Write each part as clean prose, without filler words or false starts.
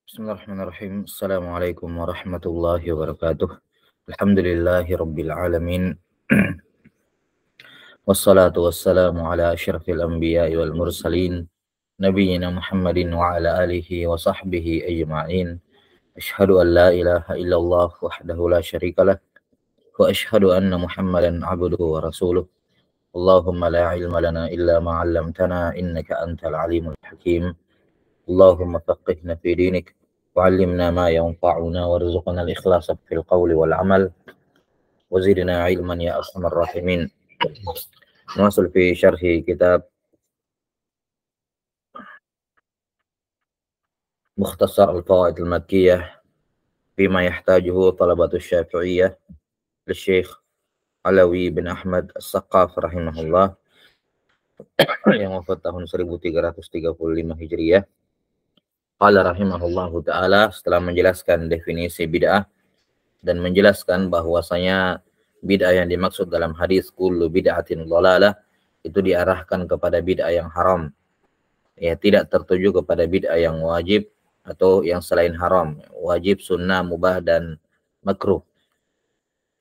Bismillahirrahmanirrahim. Assalamualaikum warahmatullahi wabarakatuh. Alhamdulillahi rabbil alamin. Wassalatu wassalamu ala asyrafil anbiya'i wal mursalin nabiyyina Muhammadin wa ala alihi wa sahbihi ajma'in. Asyhadu an la ilaha illallah wahdahu la syarikalah wa asyhadu anna Muhammadan abduhu wa rasuluh. Allahumma la ilma lana illa ma 'allamtana innaka antal alimul hakim. Allahumma faqihna fi dinik وعلمنا ما ينفعنا وارزقنا الإخلاص في القول والعمل وزدنا علما يا أرحم الراحمين. نواصل في شرح كتاب مختصر الفوائد المكية فيما يحتاجه طلبة الشافعية للشيخ علوي bin Ahmad As-Saqqaf rahimahullah yang wafat tahun 1335 Hijriah. Qala rahimahullahu ta'ala, setelah menjelaskan definisi bid'ah dan menjelaskan bahwasanya bid'ah yang dimaksud dalam hadis kullu bid'atin dhalalah itu diarahkan kepada bid'ah yang haram. Ya, tidak tertuju kepada bid'ah yang wajib atau yang selain haram, wajib, sunnah, mubah dan makruh.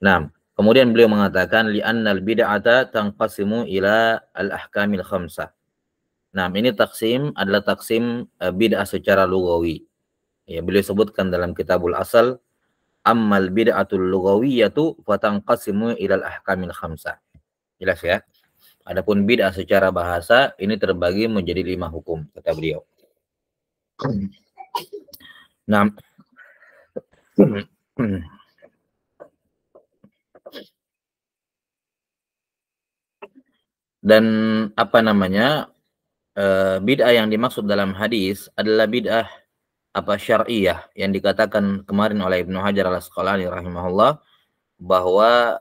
Nah, kemudian beliau mengatakan li'annal bid'ata tanqasimu ila al-ahkamil khamsah. Nah, ini taksim adalah taksim bid'ah secara lugawi. Ya, beliau sebutkan dalam Kitabul Asal, ammal bid'atul lughawiyatu fatanqasimu ilal ahkamil khamsah. Jelas ya? Adapun bid'ah secara bahasa ini terbagi menjadi 5 hukum, kata beliau. Nah, dan apa namanya? Bid'ah yang dimaksud dalam hadis adalah bid'ah syar'iyah yang dikatakan kemarin oleh Ibnu Hajar Al-Asqalani rahimahullah bahwa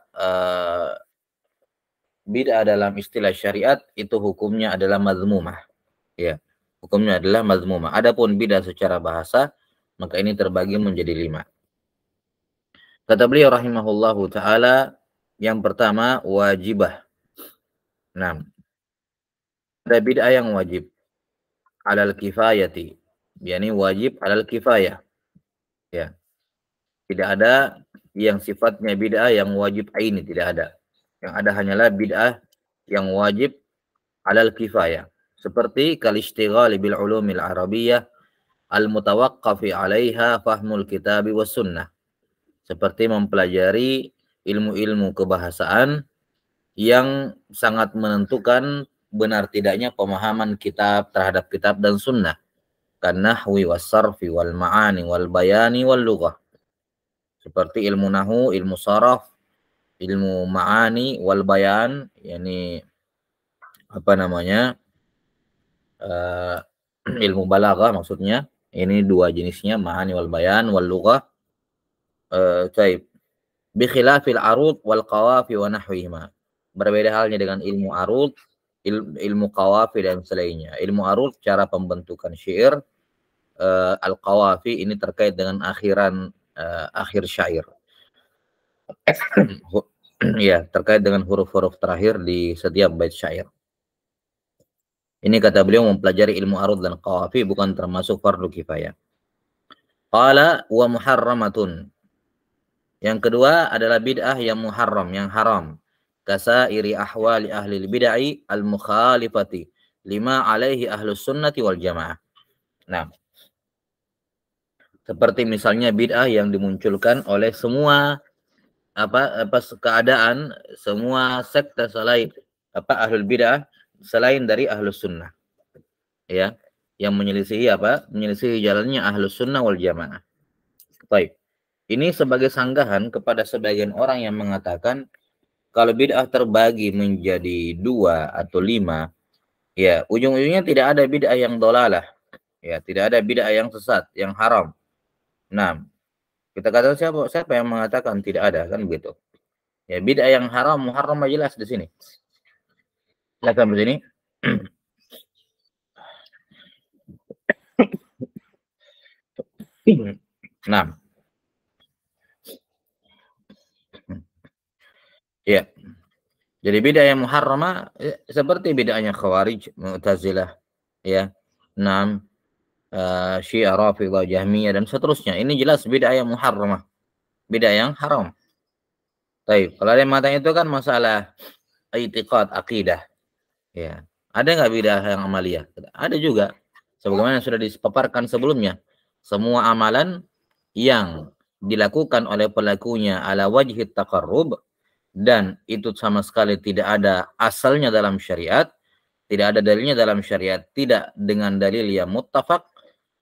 bid'ah dalam istilah syariat itu hukumnya adalah mazmumah. Ya, hukumnya adalah mazmumah. Adapun bid'ah secara bahasa maka ini terbagi menjadi 5. Kata beliau rahimahullahu taala, yang pertama wajibah. Nah, ada bid'ah yang wajib alal kifayati, yakni wajib alal kifayah. Ya. Tidak ada yang sifatnya bid'ah yang wajib aini, tidak ada. Yang ada hanyalah bid'ah yang wajib alal kifayah. Seperti kal-ishtighali bil ulumil arabiyyah al-mutawaqqafi 'alaiha fahmul kitabi was sunnah. Seperti mempelajari ilmu-ilmu kebahasaan yang sangat menentukan benar tidaknya pemahaman kitab terhadap kitab dan sunnah. Kan nahwi was sarfi wal ma'ani wal bayani wal lughah. Seperti ilmu nahu, ilmu saraf, ilmu ma'ani wal bayan, yakni apa namanya? Ilmu balaghah maksudnya. Ini 2 jenisnya, ma'ani wal bayan wal lughah. Baik. Bi khilafil arud wal qawafi wa nahwihima. Berbeda halnya dengan ilmu arud, ilmu qawafi dan selainnya. Ilmu arud cara pembentukan syair, al-qawafi ini terkait dengan akhir syair. Ya, terkait dengan huruf-huruf terakhir di setiap bait syair. Ini kata beliau mempelajari ilmu arud dan qawafi bukan termasuk fardu kifayah. Qala wa muharramatun. Yang kedua adalah bid'ah yang muharram, yang haram. Kasairi ahwali ahli bid'ah al-mukhalifati lima alaihi ahlus sunnati wal jamaah. Nah, seperti misalnya bid'ah yang dimunculkan oleh semua keadaan semua sekte selain ahlul bid'ah selain dari ahlus sunnah, ya, yang menyelisihi jalannya ahlus sunnah wal jamaah. Baik, ini sebagai sanggahan kepada sebagian orang yang mengatakan kalau bid'ah terbagi menjadi 2 atau 5, ya ujung-ujungnya tidak ada bid'ah yang dolalah, ya tidak ada bid'ah yang sesat, yang haram. Nah, kita kata siapa yang mengatakan tidak ada, kan begitu. Ya, bid'ah yang haram, muharram jelas di sini. Lihat sampai sini. Nah. Ya. Jadi bid'ah yang muharramah seperti bid'ahnya Khawarij, Mu'tazilah, ya. Nah, Syiah, Rafidhah, Jahmiyah dan seterusnya. Ini jelas bid'ah yang muharramah, bid'ah yang haram. Baik, kalau ada yang mengatakan itu kan masalah i'tiqad, akidah. Ya. Ada nggak bid'ah yang amaliyah? Ada juga. Sebagaimana sudah dipaparkan sebelumnya. Semua amalan yang dilakukan oleh pelakunya ala wajhi taqarrub dan itu sama sekali tidak ada asalnya dalam syariat, tidak ada dalilnya dalam syariat, tidak dengan dalil yang muttafaq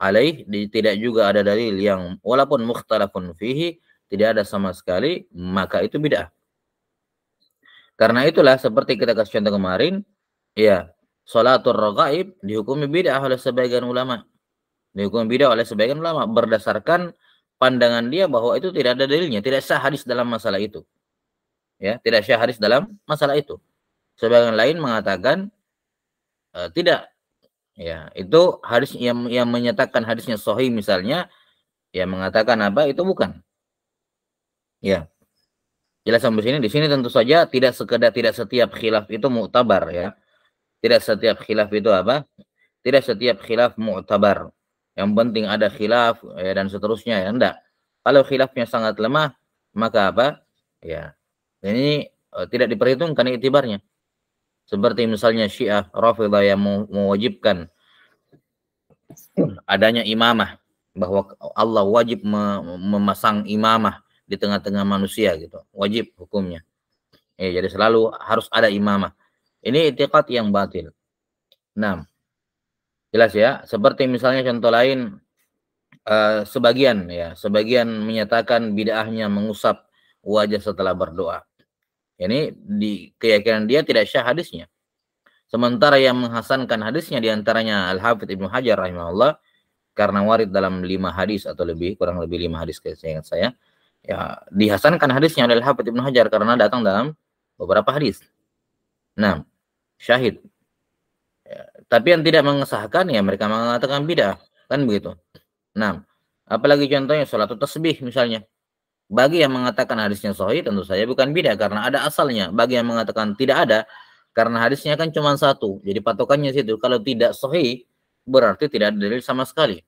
alaih, tidak juga ada dalil yang walaupun mukhtalafun fihi, tidak ada sama sekali, maka itu bid'ah. Karena itulah seperti kita kasih contoh kemarin, ya, sholatul raghaib dihukumi bid'ah oleh sebagian ulama. Dihukumi bid'ah oleh sebagian ulama berdasarkan pandangan dia bahwa itu tidak ada dalilnya, tidak sah hadis dalam masalah itu. Ya, tidak sah hadis dalam masalah itu. Sebagian lain mengatakan tidak. Ya, itu hadis yang menyatakan hadisnya sahih misalnya, ya mengatakan apa? Itu bukan. Ya. Jelas sampai sini. Di sini tentu saja tidak sekedar, tidak setiap khilaf itu mu'tabar ya. Tidak setiap khilaf itu apa? Tidak setiap khilaf mu'tabar. Yang penting ada khilaf ya, dan seterusnya ya. Enggak. Kalau khilafnya sangat lemah, maka apa? Ya. Ini tidak diperhitungkan itibarnya. Seperti misalnya Syiah, Rafidhah yang mewajibkan adanya imamah, bahwa Allah wajib memasang imamah di tengah-tengah manusia gitu. Wajib hukumnya. Jadi selalu harus ada imamah. Ini i'tiqad yang batil. Nah, jelas ya. Seperti misalnya contoh lain, sebagian menyatakan bid'ahnya mengusap wajah setelah berdoa. Ini di keyakinan dia tidak syah hadisnya. Sementara yang menghasankan hadisnya diantaranya Al-Hafidz Ibnu Hajar rahimahullah, karena warid dalam 5 hadis atau lebih, kurang lebih 5 hadis seingat saya. Ya, dihasankan hadisnya oleh Al-Hafidz Ibnu Hajar karena datang dalam beberapa hadis. Nah, syahid. Ya, tapi yang tidak mengesahkan ya mereka mengatakan bid'ah, kan begitu. Nah, apalagi contohnya sholatul tasbih misalnya. Bagi yang mengatakan hadisnya sahih tentu saja bukan bid'ah karena ada asalnya. Bagi yang mengatakan tidak ada karena hadisnya kan cuma satu. Jadi patokannya situ. Kalau tidak sahih berarti tidak ada dalil sama sekali.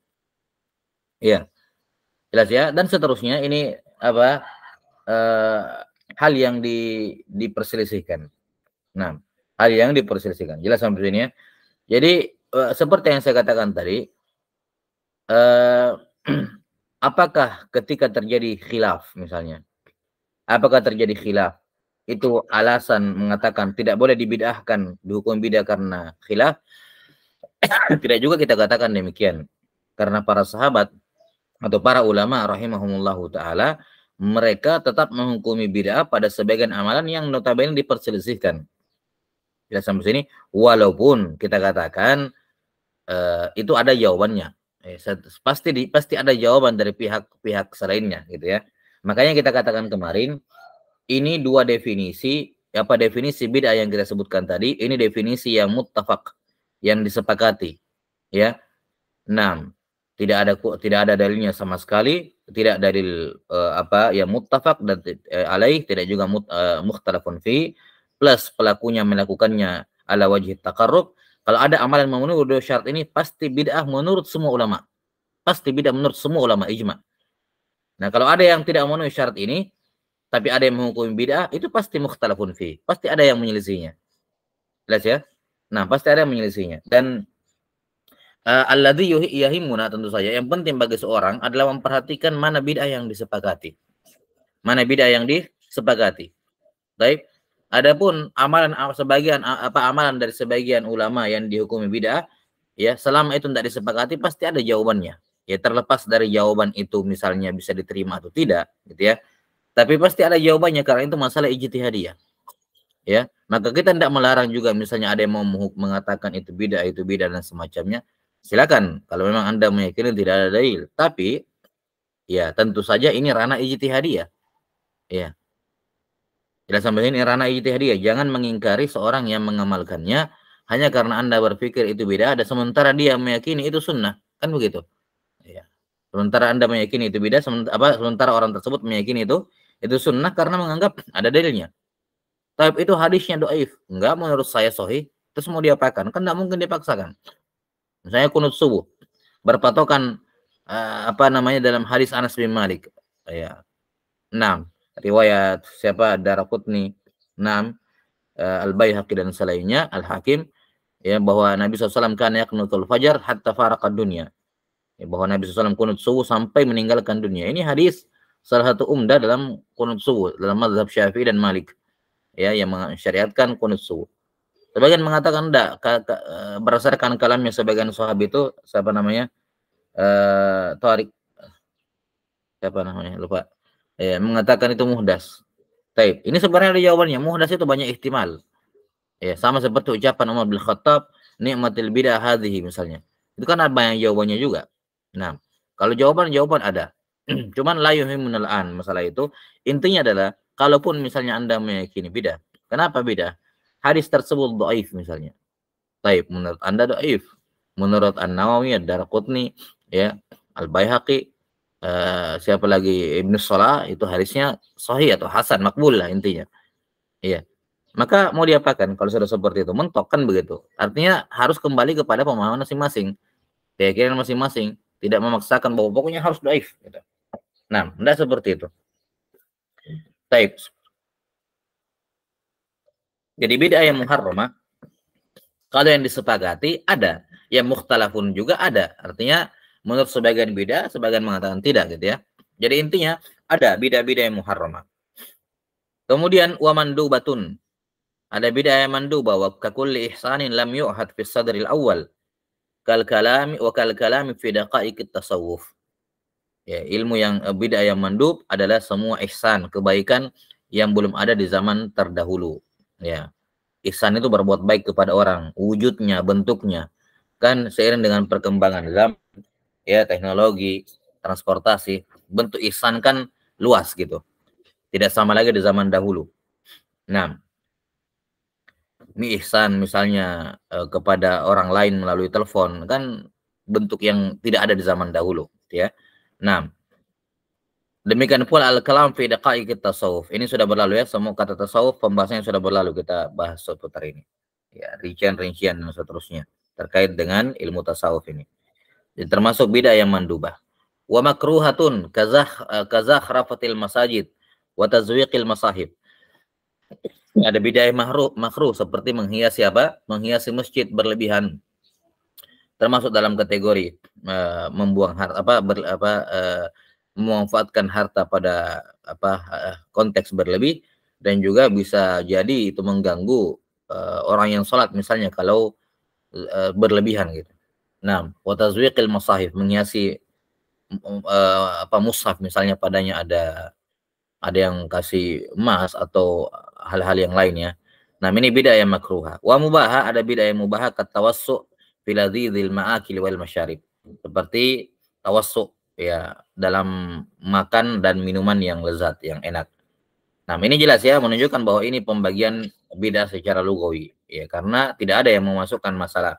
Iya. Jelas ya, dan seterusnya ini apa? Hal yang diperselisihkan. Nah, hal yang diperselisihkan. Jelas sampai sini ya. Jadi seperti yang saya katakan tadi, apakah ketika terjadi khilaf misalnya, apakah terjadi khilaf itu alasan mengatakan tidak boleh dibid'ahkan, dihukum bid'ah karena khilaf? Tidak juga kita katakan demikian, karena para sahabat atau para ulama rahimahumullahu taala mereka tetap menghukumi bid'ah pada sebagian amalan yang notabene diperselisihkan. Bila sampai sini, walaupun kita katakan itu ada jawabannya, pasti ada jawaban dari pihak selainnya, gitu ya. Makanya kita katakan kemarin, ini dua definisi, apa definisi bid'ah yang kita sebutkan tadi, ini definisi yang muttafaq, yang disepakati, ya. 6. Tidak ada dalilnya sama sekali, tidak dalil yang muttafaq dan alaih, tidak juga mukhtalafun fi, plus pelakunya melakukannya ala wajhi taqarrub. Kalau ada amalan memenuhi dua syarat ini pasti bid'ah menurut semua ulama. Pasti bid'ah menurut semua ulama ijma. Nah, kalau ada yang tidak memenuhi syarat ini tapi ada yang menghukumi bid'ah, itu pasti mukhtalafun fi. Pasti ada yang menyelisihinya. Jelas ya? Nah, pasti ada yang menyelisihinya. Dan alladzi yahimuna tentu saja yang penting bagi seorang adalah memperhatikan mana bid'ah yang disepakati. Mana bid'ah yang disepakati. Baik. Adapun amalan dari sebagian ulama yang dihukumi bid'ah, ya selama itu tidak disepakati pasti ada jawabannya. Ya terlepas dari jawaban itu misalnya bisa diterima atau tidak, gitu ya. Tapi pasti ada jawabannya karena itu masalah ijtihadiyah. Ya, maka kita tidak melarang juga misalnya ada yang mau mengatakan itu bid'ah dan semacamnya. Silakan kalau memang Anda meyakini tidak ada dalil. Tapi ya tentu saja ini ranah ijtihadiyah. Ya. Jelas sampai ini ranah ijtihadiyah. Jangan mengingkari seorang yang mengamalkannya hanya karena Anda berpikir itu bid'ah, ada sementara dia meyakini itu sunnah. Kan begitu. Ya. Sementara Anda meyakini itu bid'ah, sementara orang tersebut meyakini itu sunnah karena menganggap ada dalilnya. Tapi itu hadisnya dhaif. Enggak, menurut saya sahih. Terus mau diapakan? Kan enggak mungkin dipaksakan. Misalnya kunut subuh. berpatokan apa namanya dalam hadis Anas bin Malik. Ya. 6. Riwayat siapa? Daraqutni. 6. Al-Baihaqi dan selainnya, Al-Hakim, ya, bahwa Nabi SAW kan yaqnutul fajar hatta faraqad dunya. Ya, bahwa Nabi SAW kunut subuh sampai meninggalkan dunia. Ini hadis salah satu umdah dalam kunut subuh dalam mazhab Syafi'i dan Malik. Ya, yang mensyariatkan kunut subuh. Sebagian mengatakan enggak, berdasarkan kalamnya sebagian sahabat itu, siapa namanya? Tariq, siapa namanya? Lupa. Ya, mengatakan itu muhdas. Taib. Ini sebenarnya ada jawabannya. Muhdas itu banyak ihtimal. Ya, sama seperti ucapan Umar bin Khattab, nikmatil bidah hadhihi misalnya. Itu kan ada banyak jawabannya juga. Nah, kalau jawaban ada. Cuman la yuhimunal an masalah itu. Intinya adalah kalaupun misalnya Anda meyakini bidah. Kenapa bidah? Hadis tersebut dhaif misalnya. Taib, menurut Anda dhaif. Menurut An-Nawawi, Ad-Darqutni, ya, Al-Baihaqi, siapa lagi, Ibnu Salah, itu hadisnya sahih atau hasan, makbul lah intinya. Iya. Maka mau diapakan kalau sudah seperti itu? Mentok kan begitu. Artinya harus kembali kepada pemahaman masing-masing. Keyakinan masing-masing. Tidak memaksakan bahwa pokoknya harus dhaif. Gitu. Nah, tidak seperti itu. Taib. Jadi bid'ah yang muharramah, kalau yang disepakati ada. Yang mukhtalafun juga ada. Artinya menurut sebagian bid'ah, sebagian mengatakan tidak gitu ya. Jadi intinya ada bid'ah-bid'ah yang muharramah. Kemudian wa mandubatun. Ada bid'ah yang mandubah wa kakulli ihsanin lam yu'had fi sadril awal. Kal kalami wa kal kalami fi daqaiqit tasawuf. Ya, ilmu yang bid'ah yang mandub adalah semua ihsan, kebaikan yang belum ada di zaman terdahulu. Ya. Ihsan itu berbuat baik kepada orang, wujudnya, bentuknya. Kan seiring dengan perkembangan zaman, ya, teknologi, transportasi, bentuk ihsan kan luas gitu. Tidak sama lagi di zaman dahulu. Nah, ini ihsan misalnya kepada orang lain melalui telepon, kan bentuk yang tidak ada di zaman dahulu, ya. Nah, demikian pula al-kalam fi daqaiqit tasawuf. Ini sudah berlalu ya, semua kata tasawuf pembahasannya sudah berlalu, kita bahas seputar ini. Ya, rincian-rincian dan seterusnya terkait dengan ilmu tasawuf ini. Jadi termasuk bid'ah yang mandubah. Wa makruhatun kazakhrafatil masajid wa tazwiqil masahib. Ada bid'ah yang makruh seperti menghiasi apa? Menghiasi masjid berlebihan. Termasuk dalam kategori membuang harta memanfaatkan harta pada konteks berlebih, dan juga bisa jadi itu mengganggu orang yang sholat misalnya kalau berlebihan gitu. Nah, wa tazwiqil masahif, menghiasi mushaf misalnya padanya ada yang kasih emas atau hal-hal yang lainnya. Nah, ini bid'ah yang makruha. Wa mubaha, ada bid'ah yang mubaha kat tawassu fil ladzizil ma'akil wal masyarib. Seperti tawassu, ya, dalam makan dan minuman yang lezat, yang enak. Nah, ini jelas ya menunjukkan bahwa ini pembagian bid'ah secara lugawi, ya, karena tidak ada yang memasukkan masalah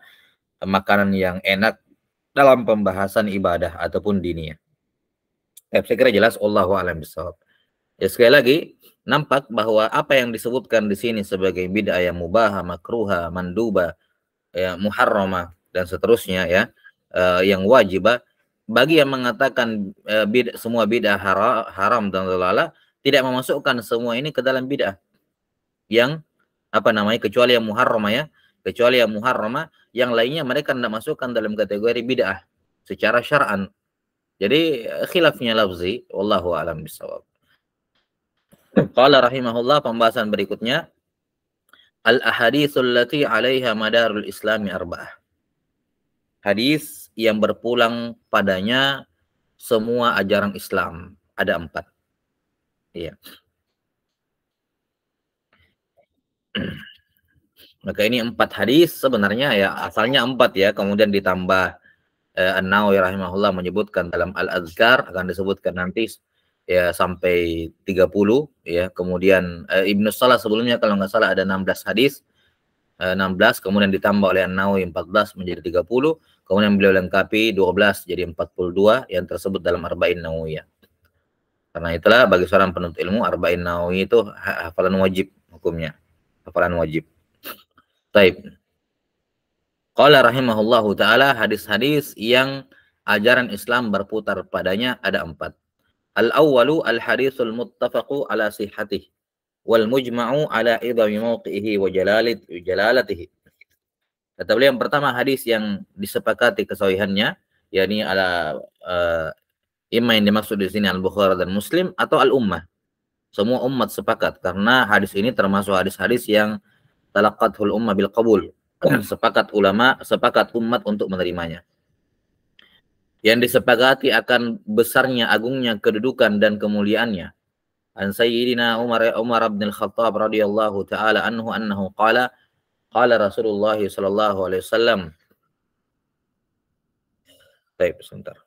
makanan yang enak dalam pembahasan ibadah ataupun diniyah. Saya kira jelas, wallahu a'lam bishawab. Ya, sekali lagi nampak bahwa apa yang disebutkan di sini sebagai bid'ah yang mubah, makruha, manduba, ya, muharramah dan seterusnya, ya, yang wajibah, bagi yang mengatakan semua bid'ah haram dan dalalah, tidak memasukkan semua ini ke dalam bid'ah yang kecuali yang muharramah, ya, kecuali yang muharramah, yang lainnya mereka tidak masukkan dalam kategori bid'ah secara syar'an. Jadi khilafnya lafzi, wallahu a'lam bishawab. Qala rahimahullah, pembahasan berikutnya, al-ahaditsul lati 'alaiha madarul islami arba'ah. Hadis yang berpulang padanya semua ajaran Islam, ada 4. Iya. Maka ini 4 hadis sebenarnya, ya, asalnya 4 ya, kemudian ditambah An-Nawawi rahimahullah menyebutkan dalam Al-Azkar, akan disebutkan nanti, ya, sampai 30, ya. Kemudian Ibnu Salah sebelumnya kalau nggak salah ada 16 hadis, 16, kemudian ditambah oleh An-Nawawi 14 menjadi 30, kemudian beliau lengkapi 12 jadi 42 yang tersebut dalam Arba'in Nawawiyah. Karena itulah bagi seorang penuntut ilmu Arba'in Nawawi itu hafalan wajib hukumnya, hafalan wajib. Baik. Qala rahimahullahu taala, hadis-hadis yang ajaran Islam berputar padanya ada 4. Al-awwalu al-haditsul muttafaqu ala sihhatih wal mujma'u ala idhami mawqi'ihi wa jalalatihi. Kata beliau yang pertama hadis yang disepakati kesahihannya, yakni ala imma yang dimaksud di sini Al-Bukhari dan Muslim atau al-ummah. Semua umat sepakat karena hadis ini termasuk hadis-hadis yang talaqathul ummah bil qabul. Sepakat ulama, sepakat umat untuk menerimanya. Yang disepakati akan besarnya, agungnya kedudukan dan kemuliaannya. An Sayyidina Umar bin Al-Khattab radhiyallahu taala anhu annahu qala Rasulullah sallallahu alaihi wasallam. Baik, sebentar.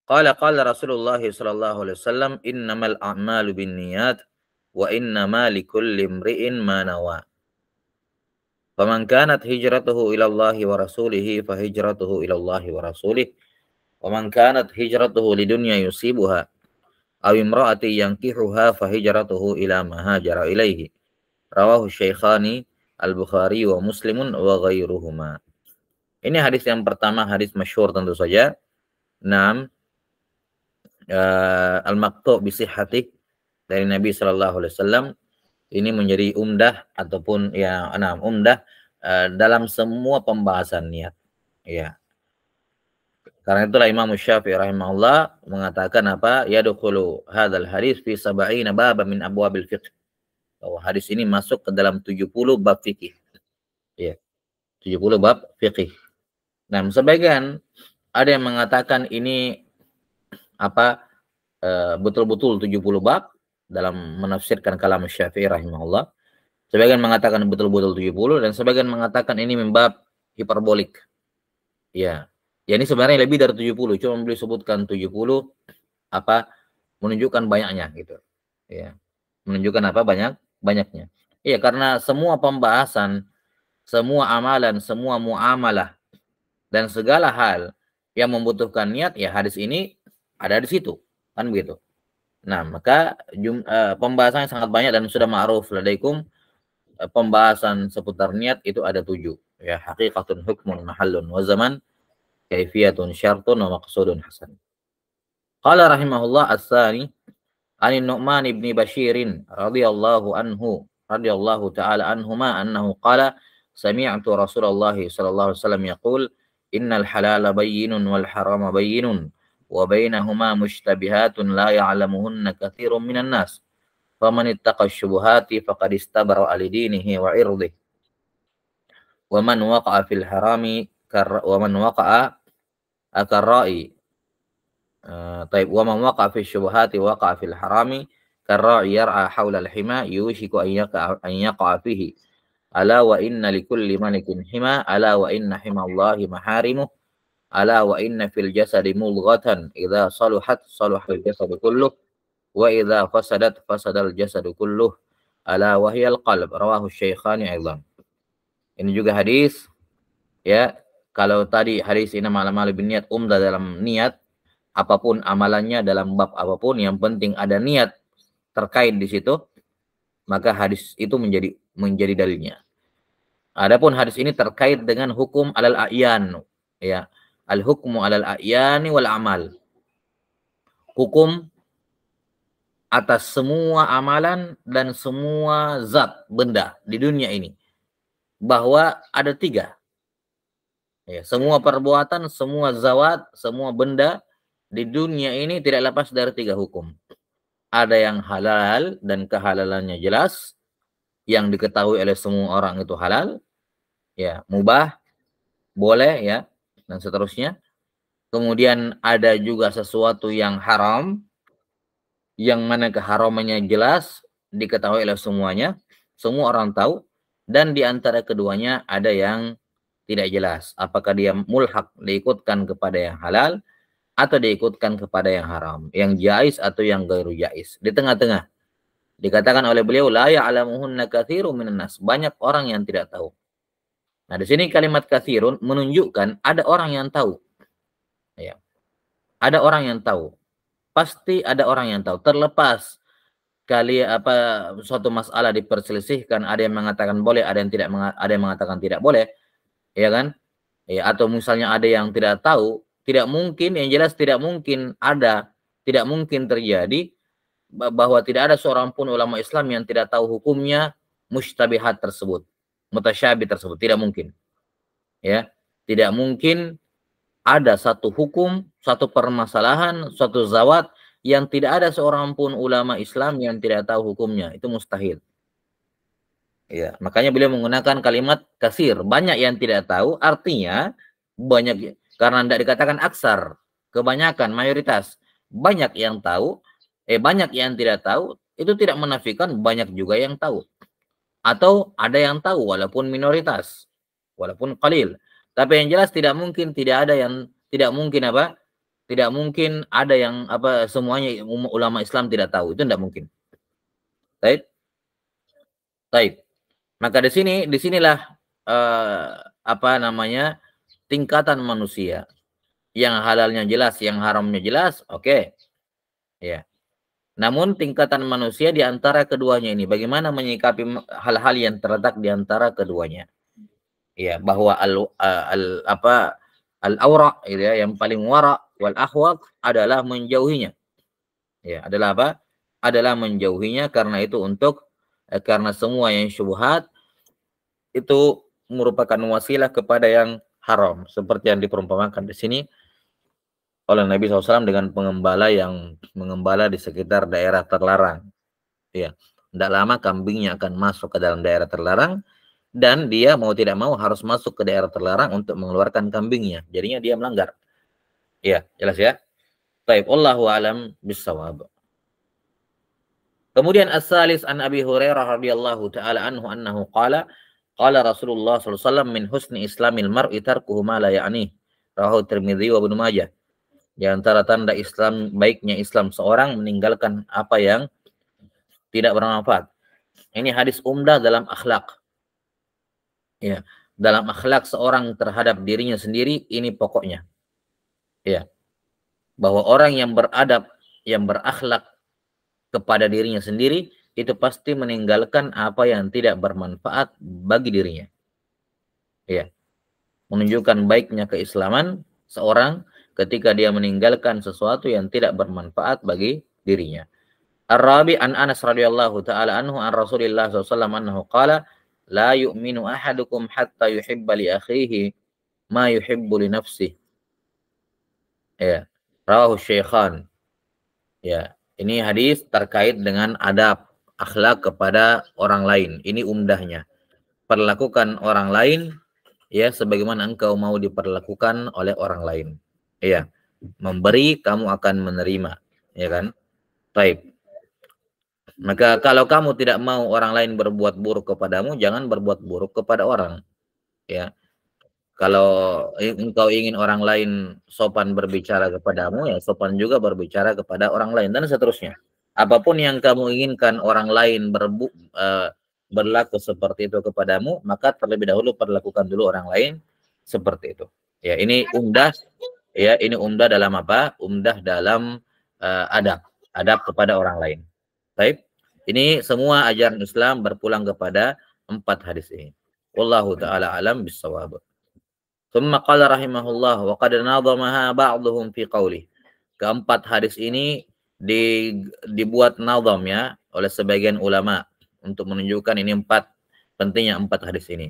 Qala Rasulullah sallallahu alaihi wasallam innamal a'malu binniyat wa innama likulli imri'in ma nawa. Faman kanat hijratuhu ila Allah wa rasulih fa hijratuhu ila Allah wa rasulih. Wa man kanat hijratuhu lidunya yusibuha aw imra'ati yankihuha fa hijratuhu ila ma hajara ilaihi. Rawahu Syaikhani Al-Bukhari wa Muslimun wa ghairuhuma. Ini hadis yang pertama, hadis masyhur tentu saja. 6 al-maqtu' bi sihhatih dari Nabi sallallahu alaihi wasallam. Ini menjadi umdah ataupun ya umdah dalam semua pembahasan niat. Ya. Karena itulah Imam Syafi'i rahimahullah mengatakan apa? Yadkhulu hadzal hadis fi 70 bab min abwabil fiqh. Bahwa hadis ini masuk ke dalam 70 bab fikih. Ya. 70 bab fikih. Nah, sebagian ada yang mengatakan ini betul-betul 70 bab dalam menafsirkan kalam Syafi'i rahimahullah. Sebagian mengatakan betul-betul 70 dan sebagian mengatakan ini membab hiperbolik. Ya. Ya ini sebenarnya lebih dari 70, cuma beliau sebutkan 70 menunjukkan banyaknya gitu. Ya. Menunjukkan banyaknya. Iya, karena semua pembahasan, semua amalan, semua muamalah dan segala hal yang membutuhkan niat, ya hadis ini ada di situ, kan begitu. Nah, maka pembahasannya sangat banyak dan sudah ma'ruf ladaikum. Pembahasan seputar niat itu ada 7. Ya, haqiqatun, hukmun, mahallun, wa zaman, kaifiyatun, syartun, wa maqsudun hasan. Qala rahimahullah as-sani Ani Nu'man ibn Bashirin radhiyallahu ta'ala anhuma annahu qala sami'tu Rasulullah sallallahu alaihi wasallam yaqul innal halala bayyinun wal harama bayyinun wa bainahuma mushtabihatun la ya'lamuhunna katsirun minan nas faman ittaqa syubuhati faqad istabara li dinihi wa irdihi wa man waqa'a fil harami wa man waqa'a akarra'i طيب ومن وقع في الشبهات وقع في الحرام كالراعي يرعى حول الحمى يوشك أن يقع فيه ألا وإن لكل ملك حمى ألا وإن حمى الله محارمه ألا وإن في الجسد مضغة إذا صلحت صلح الجسد كله وإذا فسدت فسد الجسد كله ألا وهي القلب رواه الشيخان أيضا. Ini juga hadis ya. Kalau tadi hadis ini malam-malam niat umdah dalam niat, apapun amalannya dalam bab apapun, yang penting ada niat terkait di situ, maka hadis itu menjadi dalilnya. Adapun hadis ini terkait dengan hukum alal a'yan, ya, al hukmu alal a'yani wal amal. Hukum atas semua amalan dan semua zat benda di dunia ini, bahwa ada 3. Ya, semua perbuatan, semua zawat, semua benda di dunia ini tidak lepas dari 3 hukum. Ada yang halal dan kehalalannya jelas, yang diketahui oleh semua orang itu halal, ya, mubah, boleh, ya, dan seterusnya. Kemudian ada juga sesuatu yang haram, yang mana keharamannya jelas, diketahui oleh semuanya, semua orang tahu, dan di antara keduanya ada yang tidak jelas. Apakah dia mulhaq, diikutkan kepada yang halal, atau diikutkan kepada yang haram, yang jais atau yang ghairu jais. Di tengah-tengah. Dikatakan oleh beliau, la ya'lamuhunna katsirun minan nas. Banyak orang yang tidak tahu. Nah, di sini kalimat katsirun menunjukkan ada orang yang tahu. Ya. Ada orang yang tahu. pasti ada orang yang tahu. Terlepas suatu masalah diperselisihkan, ada yang mengatakan boleh, ada yang mengatakan tidak boleh, ya kan? Ya, atau misalnya ada yang tidak tahu, tidak mungkin, yang jelas tidak mungkin tidak mungkin terjadi bahwa tidak ada seorang pun ulama Islam yang tidak tahu hukumnya mustabihat tersebut, mutasyabih tersebut, tidak mungkin. Ya, tidak mungkin ada satu hukum, satu permasalahan, suatu zawat yang tidak ada seorang pun ulama Islam yang tidak tahu hukumnya. Itu mustahil. Ya, makanya beliau menggunakan kalimat kasir, banyak yang tidak tahu, artinya banyak, karena tidak dikatakan aksar, kebanyakan, mayoritas. Banyak yang tahu, banyak yang tidak tahu, itu tidak menafikan banyak juga yang tahu. Atau ada yang tahu walaupun minoritas, walaupun qalil. Tapi yang jelas tidak mungkin tidak mungkin ada yang semuanya ulama Islam tidak tahu, itu tidak mungkin. Baik. Baik. Maka disinilah tingkatan manusia, yang halalnya jelas, yang haramnya jelas, oke. Ya. Namun tingkatan manusia di antara keduanya ini, bagaimana menyikapi hal-hal yang terletak di antara keduanya. Ya, bahwa al-awra, ya, yang paling wara wal ahwaq adalah menjauhinya. Ya, adalah apa? Adalah menjauhinya, karena itu karena semua yang syubhat itu merupakan wasilah kepada yang haram, seperti yang diperumpamakan di sini oleh Nabi SAW dengan pengembala yang mengembala di sekitar daerah terlarang. Ya, tidak lama kambingnya akan masuk ke dalam daerah terlarang, dan dia mau tidak mau harus masuk ke daerah terlarang untuk mengeluarkan kambingnya. Jadinya dia melanggar. Ya, jelas ya. Baik, wallahu alam bissawab. Kemudian as-salis an Abi Hurairah radhiyallahu taala anhu annahu qala Rasulullah sallallahu alaihi wasallam min husni islamil mar'i tarkuhu ma la ya'ni. Rawahu Tirmidzi wa Ibnu Majah. Di antara tanda baiknya Islam seorang meninggalkan apa yang tidak bermanfaat. Ini hadis umdah dalam akhlak. Ya, dalam akhlak seorang terhadap dirinya sendiri, ini pokoknya. Ya. Bahwa orang yang beradab, yang berakhlak kepada dirinya sendiri, itu pasti meninggalkan apa yang tidak bermanfaat bagi dirinya. Ya. Menunjukkan baiknya keislaman seorang ketika dia meninggalkan sesuatu yang tidak bermanfaat bagi dirinya. Ar-Rabi an Anas radhiyallahu taala anhu an Rasulillah sallallahu alaihi wasallam annahu qala la yu'minu ahadukum hatta yuhibba li akhihi ma yuhibbu li nafsihi. Ya, rawahu Syaikhan. Ya, ini hadis terkait dengan adab akhlak kepada orang lain. Ini umdahnya. Perlakukan orang lain ya sebagaimana engkau mau diperlakukan oleh orang lain. Iya. Memberi kamu akan menerima, ya kan? Baik. Maka kalau kamu tidak mau orang lain berbuat buruk kepadamu, jangan berbuat buruk kepada orang. Ya. Kalau engkau ingin orang lain sopan berbicara kepadamu, ya sopan juga berbicara kepada orang lain, dan seterusnya. Apapun yang kamu inginkan orang lain berlaku seperti itu kepadamu, maka terlebih dahulu perlakukan dulu orang lain seperti itu. Ya, ini umdah. Ya, ini umdah dalam apa? Umdah dalam adab kepada orang lain. Baik. Ini semua ajaran Islam berpulang kepada 4 hadis ini. Wallahu taala alam bissawab. Tsumma qala rahimahullah wa qad nadhamaha ba'dhum fi qawli. Keempat hadis ini dibuat nazam ya oleh sebagian ulama untuk menunjukkan ini pentingnya 4 hadis ini.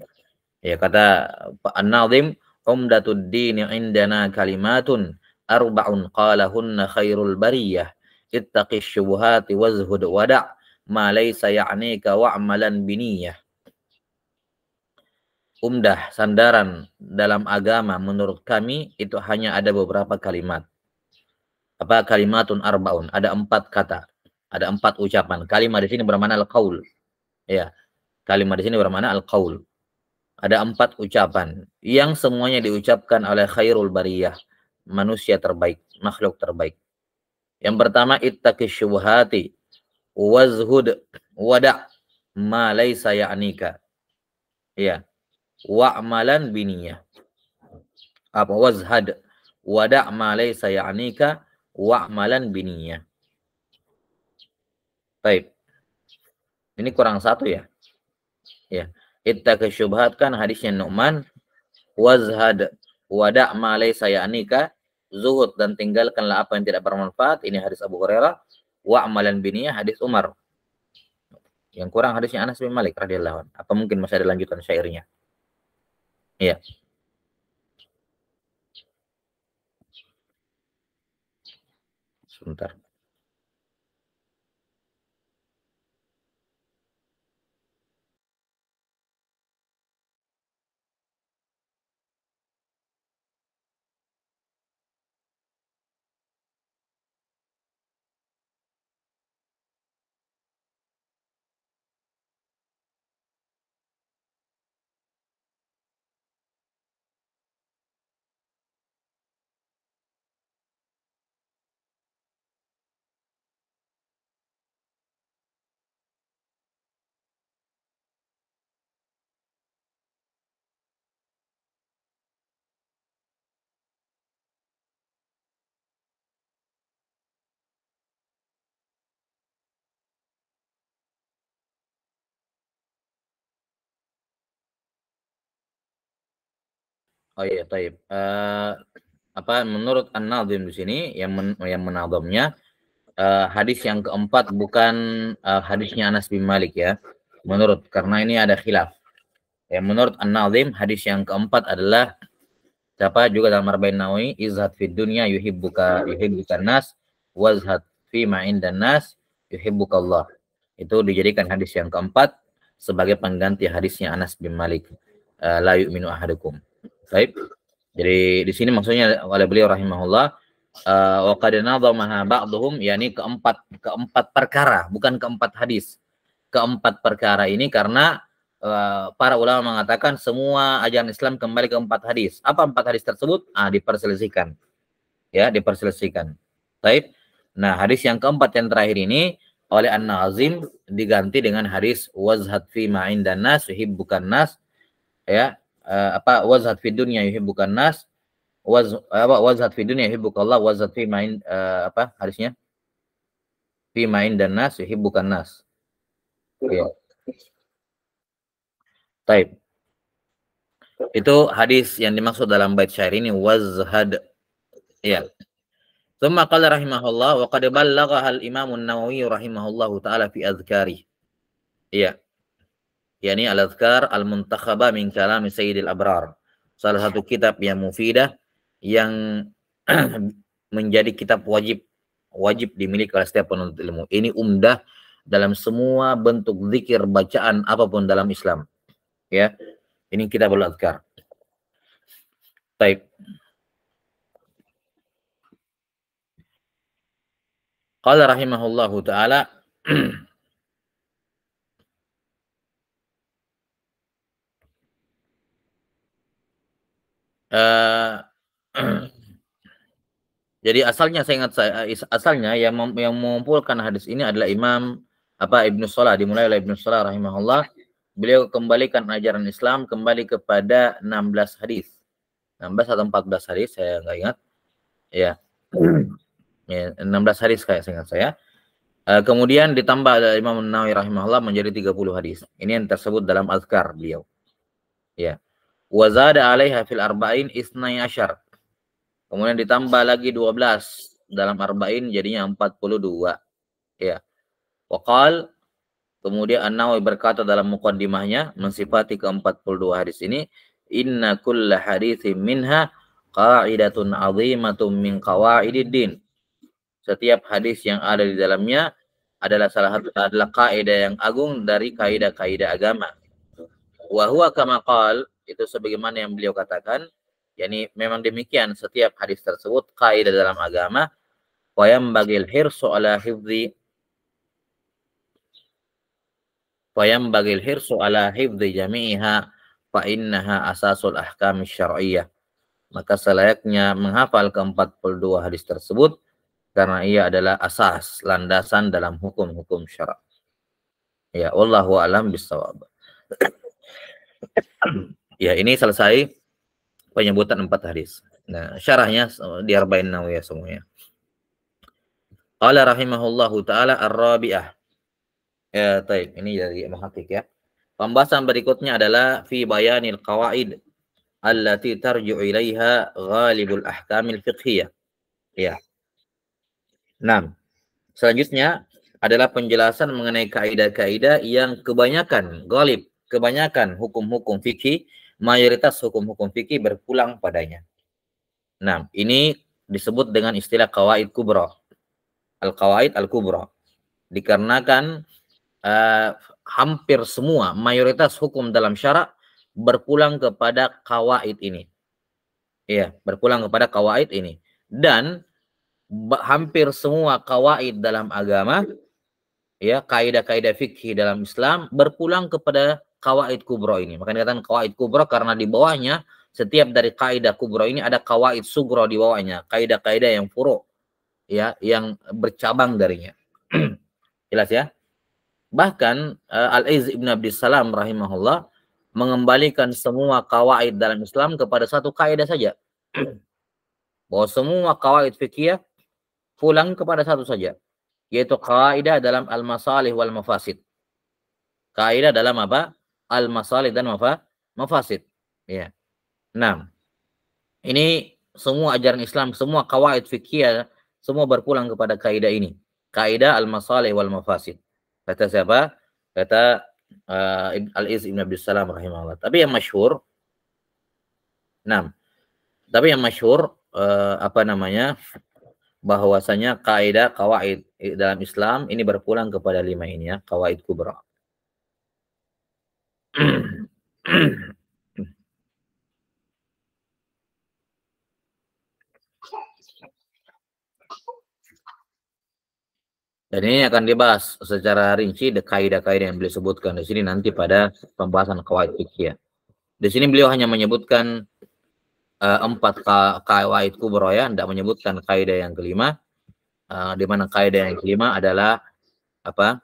Ya, kata An-Nazim, umdatud dini indana kalimatun arba'un qalahunna khairul bariyah ittaqish syubuhati wazhud wada' ma laysa ya'nika wa'malan biniyah. Umdah, sandaran dalam agama menurut kami itu hanya ada beberapa kalimat. Apa kalimatun arba'un? Ada 4 kata, ada 4 ucapan. Kalimat di sini bermakna al-qaul. Ya, kalimat di sini bermakna al-qaul. Ada 4 ucapan yang semuanya diucapkan oleh khairul bariyah, manusia terbaik, makhluk terbaik. Yang pertama, ittaqish syubhati wazhud wada' ma laysa ya'nika. Ya. Wa'malan biniyah. Apa wazhad wada' ma laysa ya'nika wa'malan biniyah. Baik. Ini kurang satu ya. Ya. Ittaqi syubhat kan hadisnya Nu'man, wazhad wada' ma laysa ya'nika, zuhud dan tinggalkanlah apa yang tidak bermanfaat. Ini hadis Abu Hurairah. Wa'malan biniyah hadis Umar. Yang kurang hadisnya Anas bin Malik radhiyallahu anhu. Apa mungkin masih ada lanjutan syairnya? Iya. Sebentar. Oh iya, taib. Apa menurut An-Nazim di sini yang menazamnya hadis yang keempat bukan hadisnya Anas bin Malik ya. Menurut karena ini ada khilaf. Ya, menurut An-Nazim hadis yang keempat adalah siapa juga dalam Arba'in Nawawi, izhad fid dunya yuhibbukan nas, wazhad fi ma indan nas yuhibbukallah. Itu dijadikan hadis yang keempat sebagai pengganti hadisnya Anas bin Malik, la yu'minu ahadukum. Baik. Jadi di sini maksudnya oleh beliau rahimahullah wa qad nadhamaha ba'dhum, yakni keempat perkara, bukan keempat hadis. Keempat perkara ini karena para ulama mengatakan semua ajaran Islam kembali ke empat hadis. Apa empat hadis tersebut? Diperselisihkan. Ya, diperselisihkan. Baik. Nah, hadis yang keempat yang terakhir ini oleh An-Nazim diganti dengan hadis wazhad fi ma indan nas yuhibbukan nas, ya. Wazhad fi dunya yuhibbukan nas, wazhad fi dunya yuhibbukallah, wazhad fi ma hadisnya? Fi ma indan nas yuhibbukan nas. Ya. Baik. Itu hadis yang dimaksud dalam bait syair ini wazhad. Ya. Tsumma qala rahimahullah wa qad ballagha al-Imam an-Nawawi rahimahullahu taala fi azkari. Iya. Yani al-azkar al-muntakhaba min kalam Sayyidil Abrar. Salah satu kitab yang mufidah yang menjadi kitab wajib dimiliki oleh setiap penuntut ilmu. Ini umdah dalam semua bentuk zikir bacaan apapun dalam Islam. Ya. Ini kitabul azkar. Baik. Qala rahimahullahu taala jadi asalnya asalnya yang mengumpulkan hadis ini adalah Imam Ibnu Shalah, dimulai oleh Ibnu Shalah rahimahullah. Beliau kembalikan ajaran Islam kembali kepada 16 hadis. 16 atau 14 hadis, saya nggak ingat. Ya. Ya, 16 hadis kayak ingat saya. Kemudian ditambah oleh Imam Nawawi rahimahullah menjadi 30 hadis. Ini yang tersebut dalam azkar beliau. Ya. Wa zada 'alaiha fil arba'in isnai asyar. Kemudian ditambah lagi 12 dalam arba'in jadinya 42. Ya. Waqal, kemudian An-Nawawi berkata dalam muqaddimahnya mensifati ke-42 hadis ini, inna kulla haditsin minha qa'idatun 'azimatun min qawa'ididdin. Setiap hadis yang ada di dalamnya adalah kaidah yang agung dari kaidah-kaidah agama. Wa huwa kama qal, itu sebagaimana yang beliau katakan, yakni memang demikian setiap hadis tersebut kaidah dalam agama. Wa yambagil hirsu ala hifdzi jami'iha fa innaha asasul ahkam syar'iyyah. Maka selayaknya menghafal ke-42 hadis tersebut karena ia adalah asas, landasan dalam hukum-hukum syara'. Ya, wallahu a'lam bissawab. Ya, ini selesai penyebutan 4 hadis. Nah, syarahnya di Arba'in Nawawiyah semuanya. Qala rahimahullahu taala ar-rabi'ah. Ya, baik. Ini dari Muhaqqiq ya. Pembahasan berikutnya adalah fi bayanil qawaid allati tarji'u ilaiha ghalibul ahkamil fiqhiyah. Ya. Nah, selanjutnya adalah penjelasan mengenai kaidah-kaidah yang kebanyakan hukum-hukum fikih, mayoritas hukum-hukum fikih berpulang padanya. Nah, ini disebut dengan istilah qawaid kubra. Al-qawaid al-kubra. Dikarenakan hampir semua mayoritas hukum dalam syarak berpulang kepada qawaid ini. Iya, berpulang kepada qawaid ini. Dan hampir semua qawaid dalam agama, ya, kaidah-kaidah fikih dalam Islam berpulang kepada qawaid kubra ini. Makanya dikatakan qawaid kubra karena di bawahnya setiap dari kaidah kubra ini ada qawaid sugra di bawahnya, kaidah-kaidah yang furu', ya, yang bercabang darinya. Jelas ya? Bahkan Al-Izz ibn Abdissalam rahimahullah mengembalikan semua kawaid dalam Islam kepada satu kaidah saja. Bahwa semua kawaid fikih pulang kepada satu saja, yaitu kaidah dalam al-masalih wal mafasid. Kaidah dalam apa? Al-masalih dan mafasid. Ya. Nah, ini semua ajaran Islam, semua kawaid fikih semua berpulang kepada kaidah ini. Kaidah al-masalih wal mafasid. Kata siapa? Kata Al-Izz ibn Abdissalam rahimahullah. Tapi yang masyhur, nah, tapi yang masyhur apa namanya? Bahwasanya kaidah kawaid dalam Islam ini berpulang kepada 5 ini ya, kawaid kubra. Dan ini akan dibahas secara rinci kaidah-kaidah yang beliau sebutkan di sini nanti pada pembahasan kawaid fikih. Di sini beliau hanya menyebutkan 4 kawaid kubra ya, tidak menyebutkan kaidah yang kelima. Di mana kaidah yang kelima adalah apa?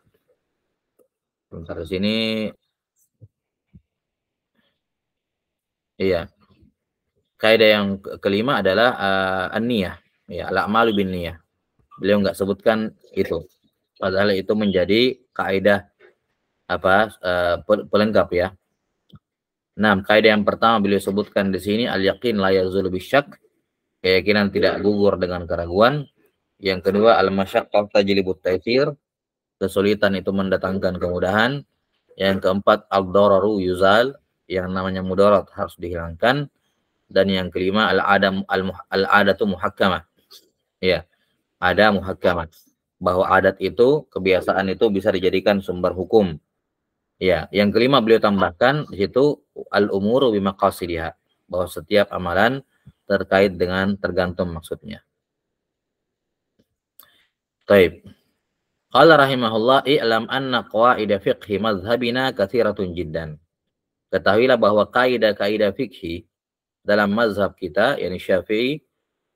Bentar di sini. Iya. Kaidah yang kelima adalah an-niyah. Ya, al-a'malu bin niyah. Beliau nggak sebutkan itu. Padahal itu menjadi kaidah apa? Pelengkap ya. Nah, kaidah yang pertama beliau sebutkan di sini al-yaqin la yazulu bisyak. Keyakinan tidak gugur dengan keraguan. Yang kedua al-masyaqqah tajlibut taysir. Kesulitan itu mendatangkan kemudahan. Yang keempat al-dararu yuzal. Yang namanya mudarat harus dihilangkan. Dan yang kelima al-adatu muhakkamah. Ya, ada muhakkamah. Bahwa adat itu, kebiasaan itu bisa dijadikan sumber hukum. Ya, yang kelima beliau tambahkan di situ al-umuru bimaqasidiha, bahwa setiap amalan terkait dengan tergantung maksudnya. Taib. Qala rahimahullah i'lam anna qawaida fiqhi madhhabina katsiratun jiddan. Ketahuilah bahwa kaidah-kaidah fikih dalam mazhab kita, yakni Syafi'i,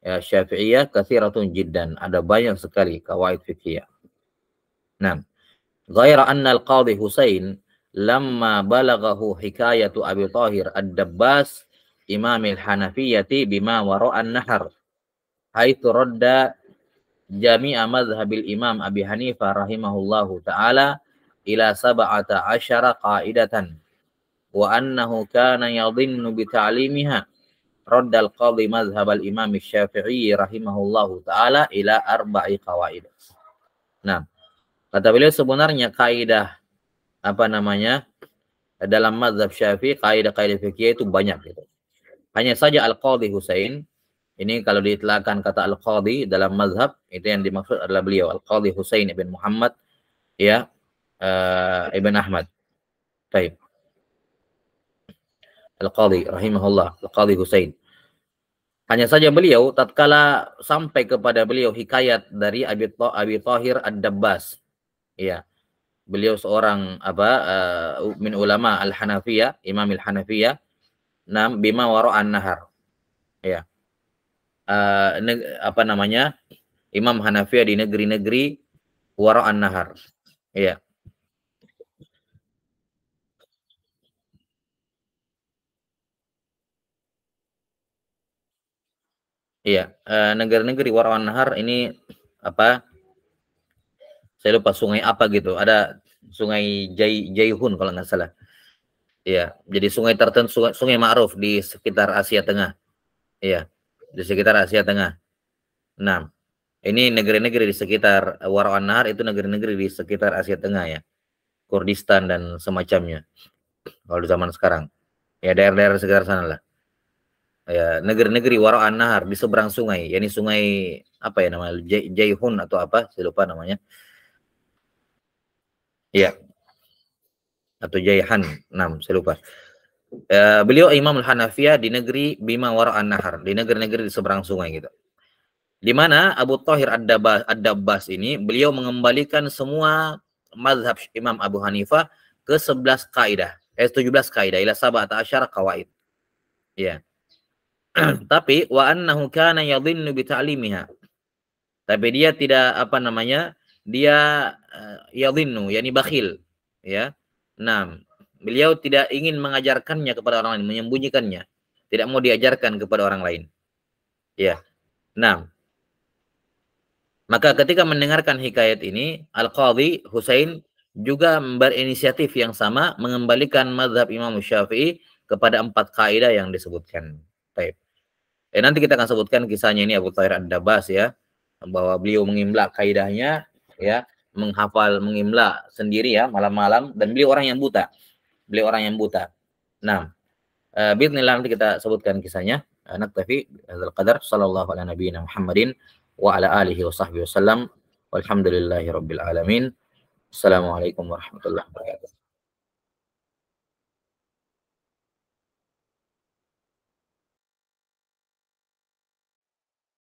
ya, Syafi'iyah katsiratun jiddan, ada banyak sekali kawaid fikih. Nah, ghaira anna al-Qadhi Husain lamma balaghahu hikayatu Abi Thahir ad-Dabbas Imam al-Hanafiyyati bima wara'an nahar haitsu radda jami'a madhhabil Imam Abi Hanifah rahimahullahu taala ila 17 qaidatan wa annahu kana yadhinnu bi ta'limiha radda al-Qadhi madhhab al-Imam Asy-Syafi'i rahimahullahu taala ila 4 qawaid. Nah, kata beliau sebenarnya kaidah apa namanya dalam mazhab Syafi'i, kaidah-kaidah fikih itu banyak gitu. Hanya saja Al-Qadhi Husain ini kalau diitlaqkan kata Al-Qadhi dalam mazhab itu yang dimaksud adalah beliau Al-Qadhi Husain ibn Muhammad ya ibn Ahmad. Baik. Al-Qadhi rahimahullah, Al-Qadhi Husain. Hanya saja beliau tatkala sampai kepada beliau hikayat dari Abi Thahir ad-Dabbas. Ya. Beliau seorang min ulama al-Hanafiyah, Imam al-Hanafiyah, bima wara'an nahar. Ya. Apa namanya? Imam Hanafiyah di negeri-negeri wara'an nahar. Ya. Iya, negeri-negeri wara'an nahar ini apa? Saya lupa sungai apa gitu. Ada sungai Jaihun kalau nggak salah. Iya, jadi sungai tertentu, sungai ma'ruf di sekitar Asia Tengah. Iya, di sekitar Asia Tengah. Nah, ini negeri-negeri di sekitar Wara'an Nahar itu negeri-negeri di sekitar Asia Tengah ya. Kurdistan dan semacamnya. Kalau di zaman sekarang. Ya daerah-daerah sekitar sana lah. Ya, negeri-negeri Wara'an Nahar di seberang sungai. Ya, ini sungai apa ya namanya? Jaihun atau apa? Saya lupa namanya. Iya. Atau Jaihan. 6, saya lupa. Beliau Imam Al-Hanafiyah di negeri Bima Wara'an Nahar, di negeri-negeri di seberang sungai gitu. Di mana Abu Thahir Ad-Dabbas ini beliau mengembalikan semua mazhab Imam Abu Hanifah ke 11 kaidah, 17 kaidah ila 17 qawaid. Ya. Tapi wa annahu kana yadhinnu bi ta'limiha. Tapi dia tidak apa namanya? Dia yadhinnu, yakni bakhil, ya. Nah, beliau tidak ingin mengajarkannya kepada orang lain, menyembunyikannya. Tidak mau diajarkan kepada orang lain. Ya. Nah, maka ketika mendengarkan hikayat ini, Al-Qadhi Husain juga berinisiatif yang sama mengembalikan mazhab Imam Syafi'i kepada 4 kaidah yang disebutkan. Baik. Nanti kita akan sebutkan kisahnya ini Abu Thahir Ad-Dabbas ya, bahwa beliau mengimla kaidahnya ya, menghafal mengimla sendiri ya malam-malam, dan beliau orang yang buta. Beliau orang yang buta. Nah, bismillah nanti kita sebutkan kisahnya. Naktafi hadzal qadar, sallallahu ala nabiyina Muhammadin wa ala alihi wa sahbihi wasallam. Walhamdulillahirabbil alamin. Assalamualaikum warahmatullahi wabarakatuh.